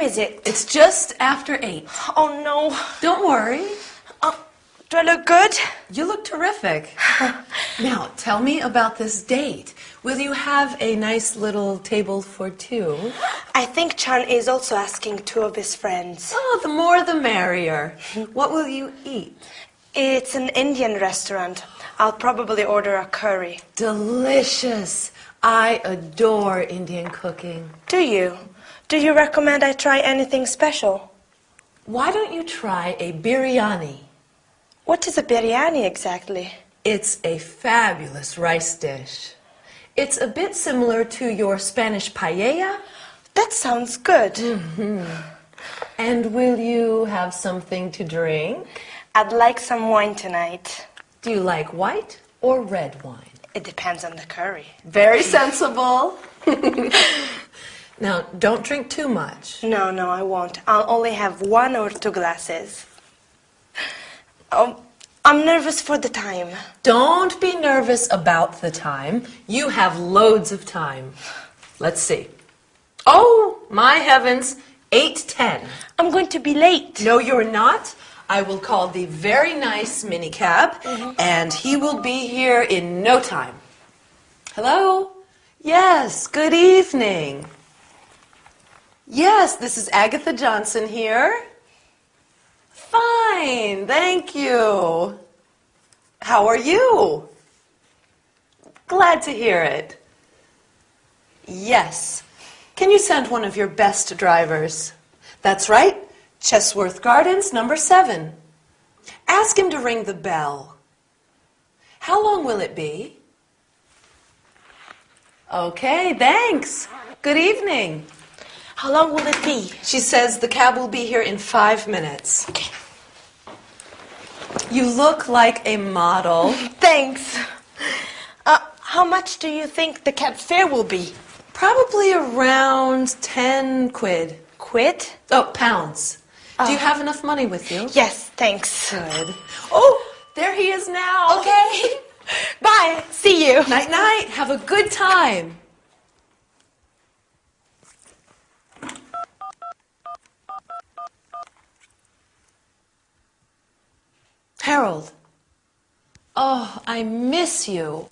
is it? It's just after 8. Oh, no. Don't worry. Do I look good? You look terrific. Now, tell me about this date. Will you have a nice little table for 2? I think Chan is also asking 2 of his friends. Oh, the more the merrier. What will you eat? It's an Indian restaurant. I'll probably order a curry. Delicious. I adore Indian cooking. Do you? Do you recommend I try anything special? Why don't you try a biryani? What is a biryani exactly? It's a fabulous rice dish. It's a bit similar to your Spanish paella. That sounds good. Mm-hmm. And will you have something to drink? I'd like some wine tonight. Do you like white or red wine? It depends on the curry. Very sensible. Now, don't drink too much. No, I won't. I'll only have 1 or 2 glasses. Oh, I'm nervous for the time. Don't be nervous about the time. You have loads of time. Let's see. Oh, my heavens, 8:10. I'm going to be late. No, you're not. I will call the very nice minicab, and he will be here in no time. Hello? Yes, good evening. Yes, this is Agatha Johnson here. Fine, thank you. How are you? Glad to hear it. Yes. Can you send one of your best drivers? That's right. Chesworth Gardens, number 7. Ask him to ring the bell. How long will it be? Okay, thanks. Good evening. How long will it be? She says the cab will be here in 5 minutes. Okay. You look like a model. Thanks. How much do you think the cab fare will be? Probably around 10 quid. Quid? Oh, pounds. Do you have enough money with you? Yes, thanks. Good. Oh, there he is now. Okay. Bye. See you. Night-night. Have a good time. Harold. Oh, I miss you.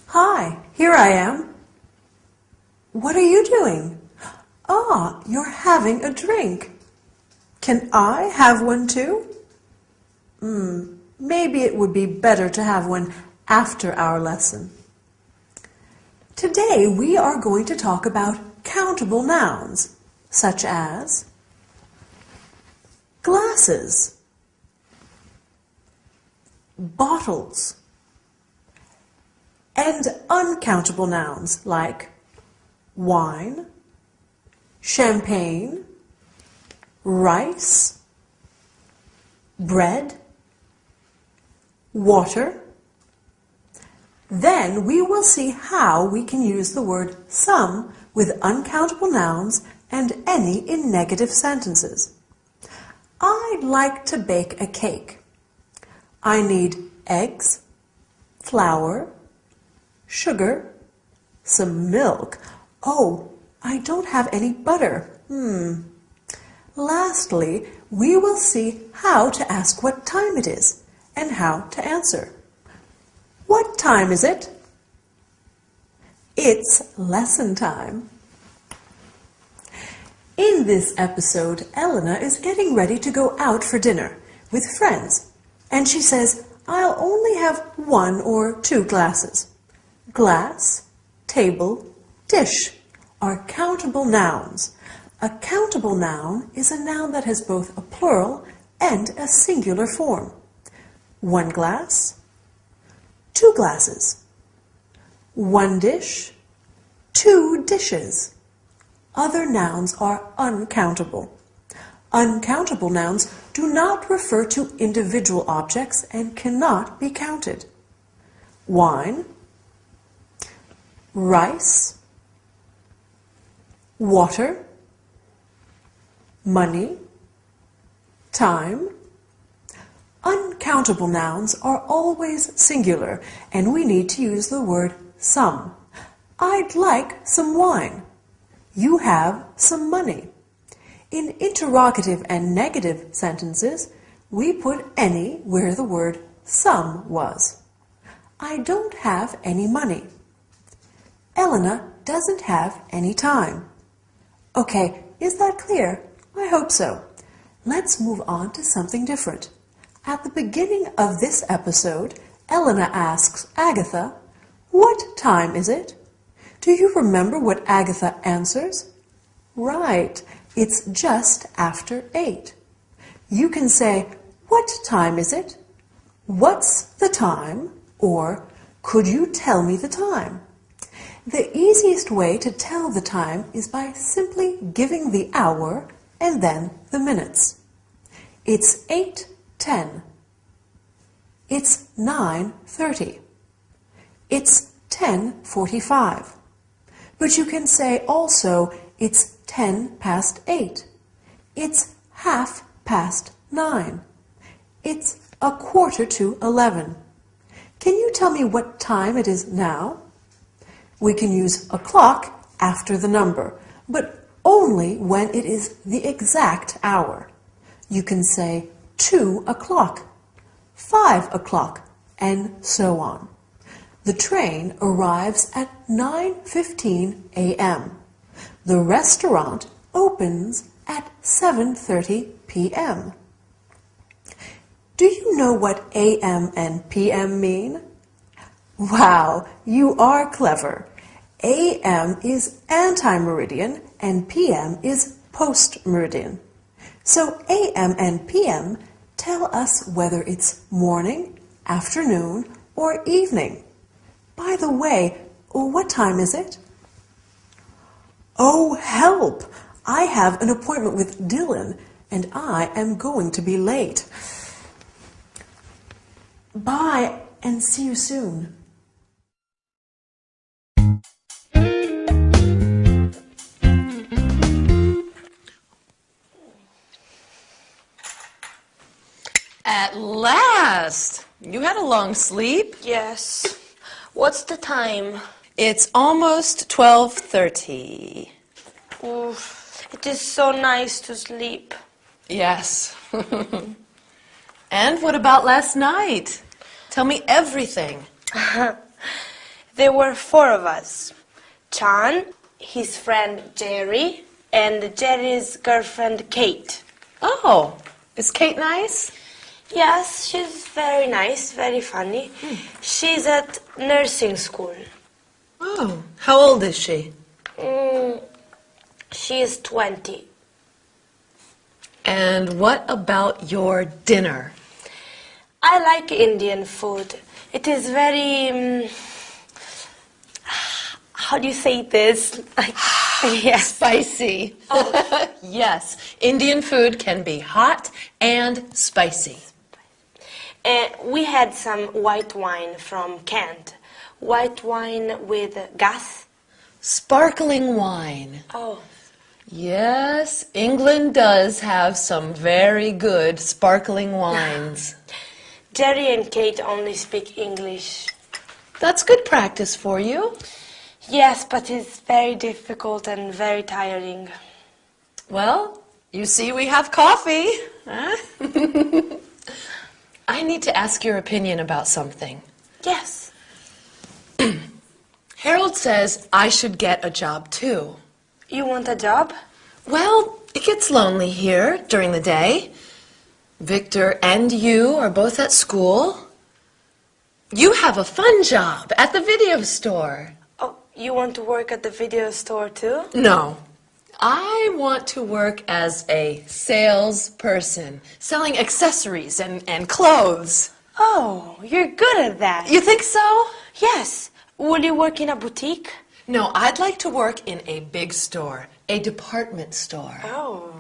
Hi, here I am. What are you doing? Ah, you're having a drink. Can I have one too? Maybe it would be better to have one after our lesson. Today we are going to talk about countable nouns, such as glasses, bottles, and uncountable nouns like wine, champagne, rice, bread, water. Then we will see how we can use the word some with uncountable nouns and any in negative sentences. I'd like to bake a cake. I need eggs, flour, sugar, some milk. Oh, I don't have any butter. Lastly, we will see how to ask what time it is and how to answer. What time is it? It's lesson time. In this episode, Elena is getting ready to go out for dinner with friends, and she says, I'll only have 1 or 2 glasses. Glass, table, dish are countable nouns. A countable noun is a noun that has both a plural and a singular form. 1 glass, 2 glasses. 1 dish, 2 dishes. Other nouns are uncountable. Uncountable nouns do not refer to individual objects and cannot be counted. Wine, rice, water, money, time, Uncountable nouns are always singular, and we need to use the word some. I'd like some wine. You have some money. In interrogative and negative sentences, we put any where the word some was. I don't have any money. Elena doesn't have any time. Okay, is that clear? I hope so. Let's move on to something different. At the beginning of this episode, Elena asks Agatha, "What time is it?" Do you remember what Agatha answers? Right, it's just after 8. You can say, "What time is it?" "What's the time?" or "Could you tell me the time?" The easiest way to tell the time is by simply giving the hour and then the minutes. It's 8:10. It's 9:30. It's 10:45. But you can say also it's 10 past 8. It's 9:30. It's 10:45. Can you tell me what time it is now? We can use a clock after the number, but only when it is the exact hour. You can say 2 o'clock, 5 o'clock, and so on. The train arrives at 9:15 a.m. The restaurant opens at 7:30 p.m. Do you know what a.m. and p.m. mean? Wow, you are clever. A.m. is anti-meridian and p.m. is post-meridian. So a.m. and p.m. tell us whether it's morning, afternoon, or evening. By the way, what time is it? Oh, help! I have an appointment with Dylan, and I am going to be late. Bye, and see you soon. At last! You had a long sleep. Yes. What's the time? It's almost 12:30. Oof, it is so nice to sleep. Yes. And what about last night? Tell me everything. There were 4 of us. Chan, his friend Jerry, and Jerry's girlfriend Kate. Oh, is Kate nice? Yes, she's very nice, very funny. She's at nursing school. Oh, how old is she? She is 20. And what about your dinner? I like Indian food. It is very... how do you say this? Yes. Spicy. Oh. Yes, Indian food can be hot and spicy. We had some white wine from Kent. White wine with gas. Sparkling wine. Oh. Yes, England does have some very good sparkling wines. Jerry and Kate only speak English. That's good practice for you. Yes, but it's very difficult and very tiring. Well, you see we have coffee. Huh? I need to ask your opinion about something. Yes. Harold says I should get a job too. You want a job? Well, it gets lonely here during the day. Victor and you are both at school. You have a fun job at the video store. Oh, you want to work at the video store too? No. I want to work as a salesperson, selling accessories and clothes. Oh, you're good at that. You think so? Yes. Will you work in a boutique? No, I'd like to work in a big store, a department store. Oh.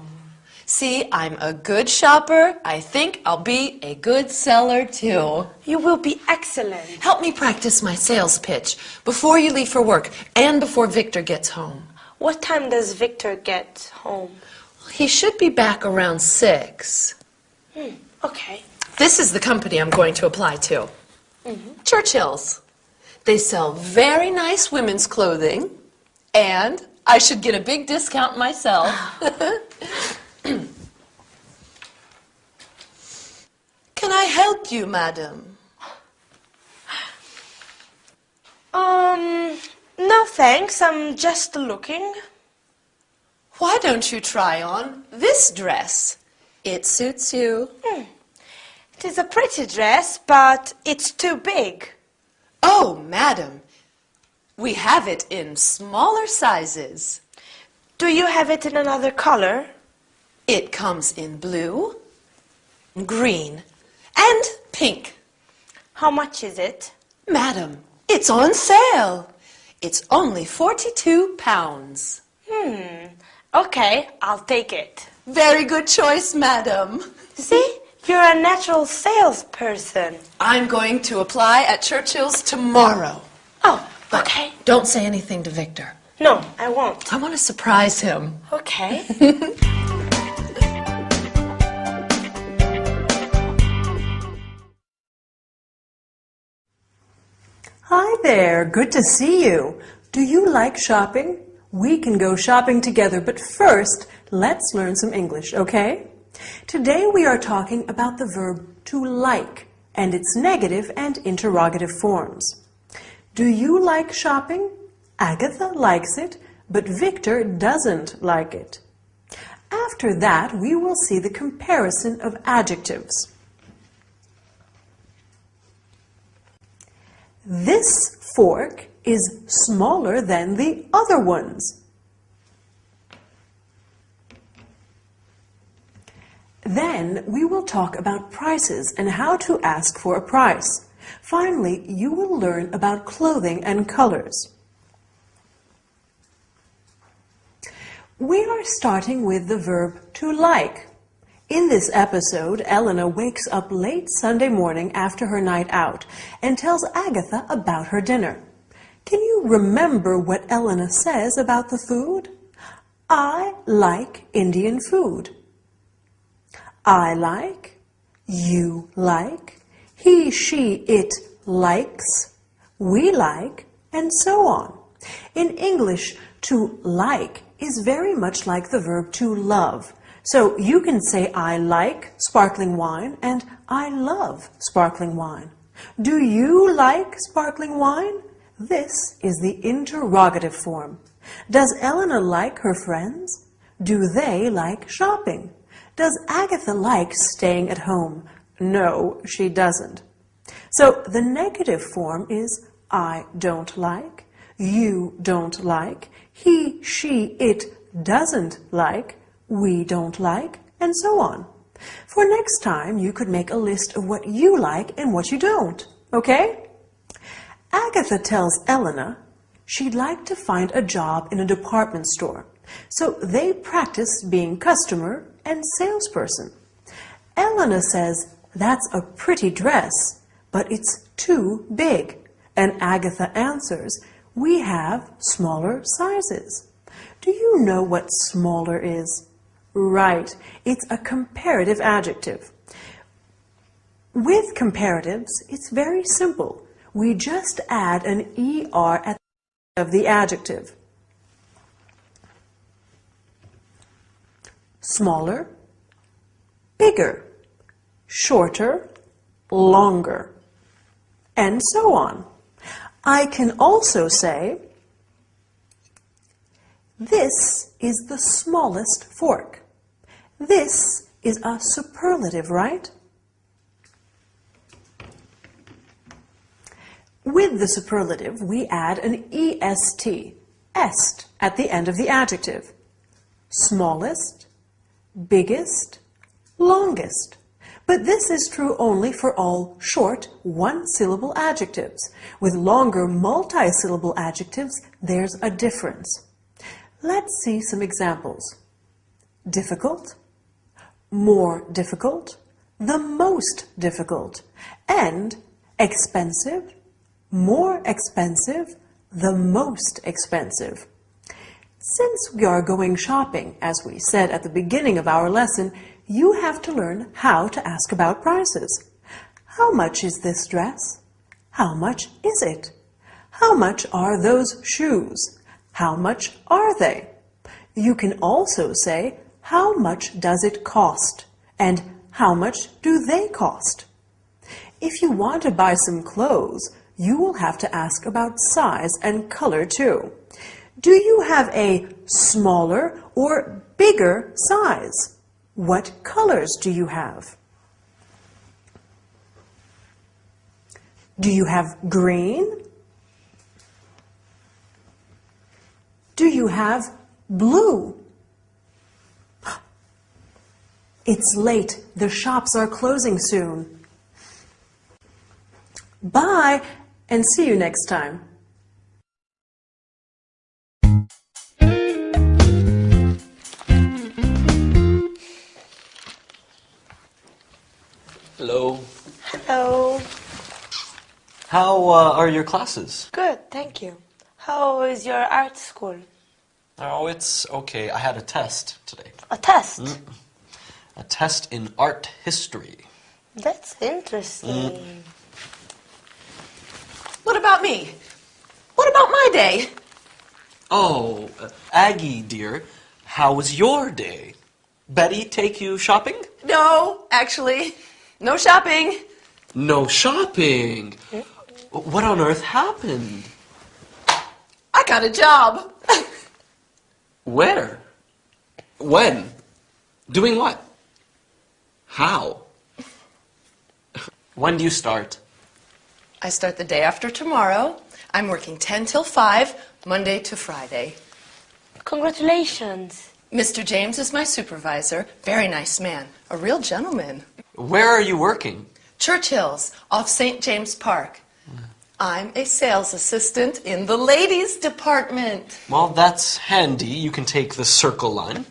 See, I'm a good shopper. I think I'll be a good seller too. You will be excellent. Help me practice my sales pitch before you leave for work and before Victor gets home. What time does Victor get home? He should be back around 6. Okay. This is the company I'm going to apply to. Churchill's. They sell very nice women's clothing, and I should get a big discount myself. Can I help you, madam? No thanks, I'm just looking. Why don't you try on this dress? It suits you. It is a pretty dress, but it's too big. Oh, madam, we have it in smaller sizes. Do you have it in another color? It comes in blue, green, and pink. How much is it? Madam, it's on sale. It's only £42. Okay, I'll take it. Very good choice, madam. See, you're a natural salesperson. I'm going to apply at Churchill's tomorrow. Oh, But okay. don't say anything to Victor. No, I won't. I want to surprise him. Okay. Hi there, good to see you. Do you like shopping? We can go shopping together, but first, let's learn some English, okay? Today we are talking about the verb to like and its negative and interrogative forms. Do you like shopping? Agatha likes it, but Victor doesn't like it. After that, we will see the comparison of adjectives. This fork is smaller than the other ones. Then we will talk about prices and how to ask for a price. Finally, you will learn about clothing and colors. We are starting with the verb to like. In this episode, Elena wakes up late Sunday morning after her night out and tells Agatha about her dinner. Can you remember what Elena says about the food? I like Indian food. I like, you like, he, she, it likes, we like, and so on. In English, to like is very much like the verb to love. So you can say I like sparkling wine and I love sparkling wine. Do you like sparkling wine? This is the interrogative form. Does Elena like her friends? Do they like shopping? Does Agatha like staying at home? No, she doesn't. So the negative form is I don't like, you don't like, he, she, it doesn't like, we don't like, and so on. For next time, you could make a list of what you like and what you don't, okay? Agatha tells Elena she'd like to find a job in a department store, so they practice being customer and salesperson. Elena says, that's a pretty dress, but it's too big. And Agatha answers, we have smaller sizes. Do you know what smaller is? Right, it's a comparative adjective. With comparatives, it's very simple. We just add an ER at the end of the adjective. Smaller, bigger, shorter, longer, and so on. I can also say, this is the smallest fork. This is a superlative, right? With the superlative, we add an EST, est, at the end of the adjective. Smallest, biggest, longest. But this is true only for all short, one-syllable adjectives. With longer, multi-syllable adjectives, there's a difference. Let's see some examples. Difficult, more difficult, the most difficult, and expensive, more expensive, the most expensive. Since we are going shopping, as we said at the beginning of our lesson, you have to learn how to ask about prices. How much is this dress? How much is it? How much are those shoes? How much are they? You can also say, how much does it cost? And how much do they cost? If you want to buy some clothes, you will have to ask about size and color too. Do you have a smaller or bigger size? What colors do you have? Do you have green? Do you have blue? It's late. The shops are closing soon. Bye, and see you next time. Hello. Hello. How are your classes? Good, thank you. How is your art school? Oh, it's okay. I had a test today. A test? A test in art history. That's interesting. What about me? What about my day? Oh, Aggie, dear, how was your day? Betty take you shopping? No, actually, no shopping. No shopping? What on earth happened? I got a job. Where? When? Doing what? How? When do you start? I start the day after tomorrow. I'm working 10 till 5, Monday to Friday. Congratulations. Mr. James is my supervisor. Very nice man. A real gentleman. Where are you working? Churchill's, off St. James Park. I'm a sales assistant in the ladies' department. Well, that's handy. You can take the Circle Line.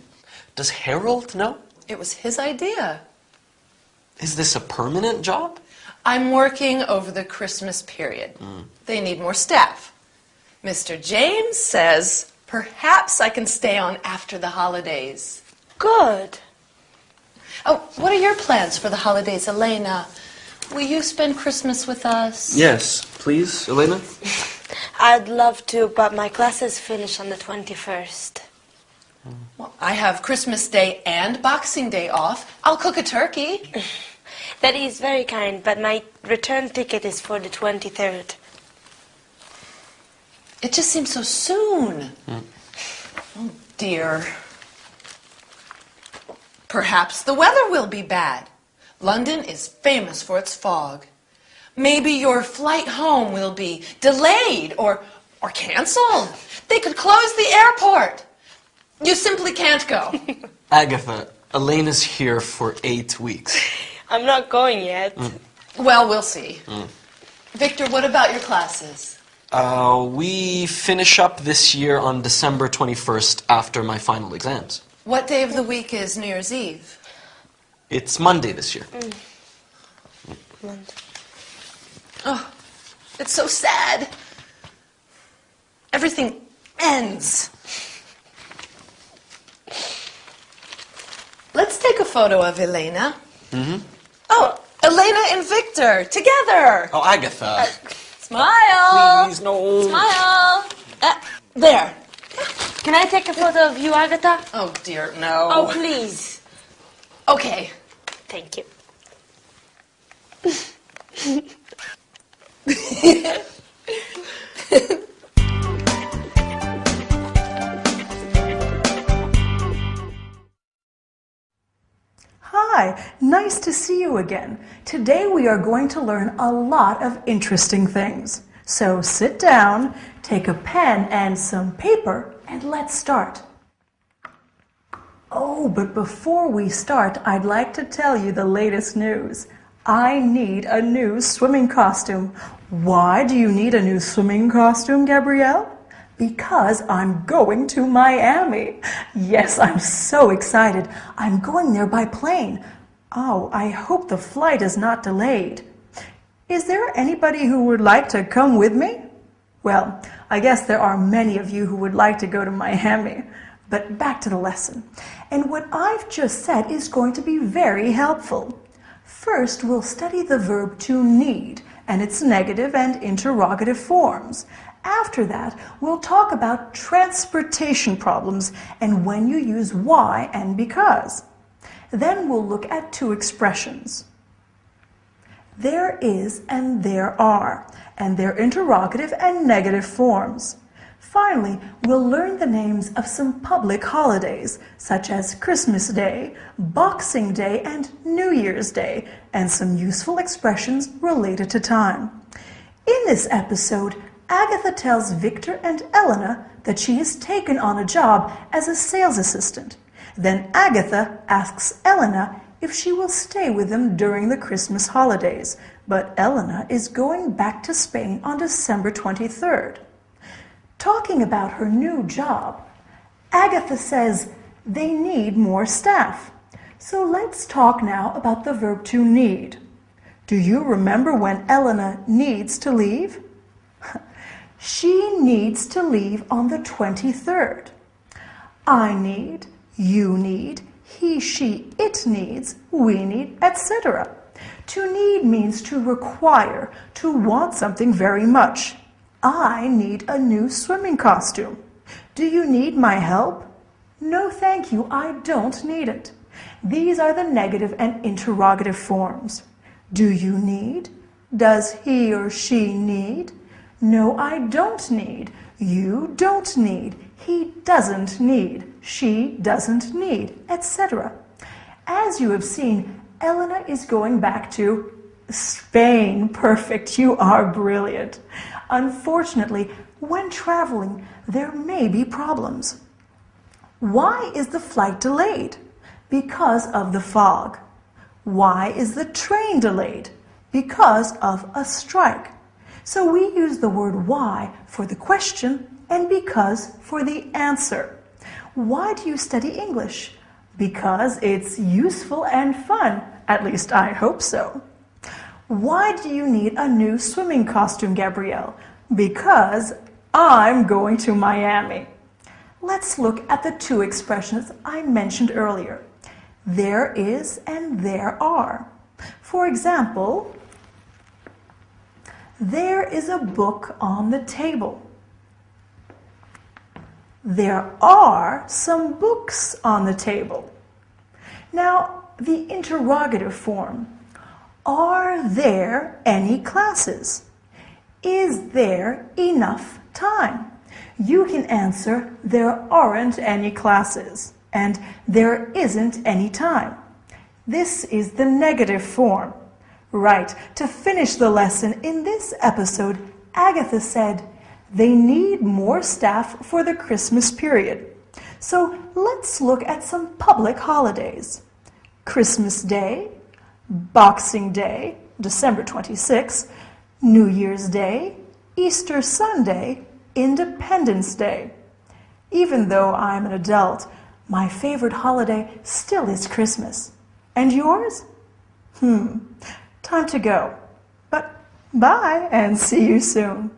Does Harold know? It was his idea. Is this a permanent job? I'm working over the Christmas period. They need more staff. Mr. James says perhaps I can stay on after the holidays. Good. Oh, what are your plans for the holidays, Elena? Will you spend Christmas with us? Yes, please, Elena. I'd love to, but my classes finish on the 21st. Well, I have Christmas Day and Boxing Day off. I'll cook a turkey. That is very kind, but my return ticket is for the 23rd. It just seems so soon. Oh, dear. Perhaps the weather will be bad. London is famous for its fog. Maybe your flight home will be delayed or canceled. They could close the airport. You simply can't go. Agatha, Elena's here for 8 weeks. I'm not going yet. Well, we'll see. Victor, what about your classes? We finish up this year on December 21st after my final exams. What day of the week is New Year's Eve? It's Monday this year. Oh, it's so sad. Everything ends. Let's take a photo of Elena. Oh, Elena and Victor, together. Oh, Agatha. Smile. Please, no. Smile. There. Can I take a photo of you, Agatha? Oh, dear, no. Oh, please. Okay. Thank you. Hi, nice to see you again. Today we are going to learn a lot of interesting things. So sit down, take a pen and some paper, and let's start. Oh, but before we start, I'd like to tell you the latest news. I need a new swimming costume. Why do you need a new swimming costume, Gabrielle? Because I'm going to Miami. Yes, I'm so excited. I'm going there by plane. Oh, I hope the flight is not delayed. Is there anybody who would like to come with me? Well, I guess there are many of you who would like to go to Miami. But back to the lesson. And what I've just said is going to be very helpful. First, we'll study the verb to need and its negative and interrogative forms. After that, we'll talk about transportation problems and when you use why and because. Then we'll look at two expressions. There is and there are, and their interrogative and negative forms. Finally, we'll learn the names of some public holidays, such as Christmas Day, Boxing Day, and New Year's Day, and some useful expressions related to time. In this episode, Agatha tells Victor and Elena that she has taken on a job as a sales assistant. Then Agatha asks Elena if she will stay with them during the Christmas holidays, but Elena is going back to Spain on December 23rd. Talking about her new job, Agatha says they need more staff. So let's talk now about the verb to need. Do you remember when Elena needs to leave? She needs to leave on the 23rd. I need, you need, he, she, it needs, we need, etc. To need means to require, to want something very much. I need a new swimming costume. Do you need my help? No, thank you, I don't need it. These are the negative and interrogative forms. Do you need? Does he or she need? No, I don't need. You don't need. He doesn't need. She doesn't need, etc. As you have seen, Elena is going back to Spain. Perfect. You are brilliant. Unfortunately, when traveling, there may be problems. Why is the flight delayed? Because of the fog. Why is the train delayed? Because of a strike. So we use the word why for the question and because for the answer. Why do you study English? Because it's useful and fun. At least I hope so. Why do you need a new swimming costume, Gabrielle? Because I'm going to Miami. Let's look at the two expressions I mentioned earlier. There is and there are. For example, there is a book on the table. There are some books on the table. Now, the interrogative form. Are there any classes? Is there enough time? You can answer, there aren't any classes, and there isn't any time. This is the negative form. Right, to finish the lesson in this episode, Agatha said, they need more staff for the Christmas period. So let's look at some public holidays. Christmas Day, Boxing Day, December 26th, New Year's Day, Easter Sunday, Independence Day. Even though I'm an adult, my favorite holiday still is Christmas. And yours? Time to go. But bye and see you soon.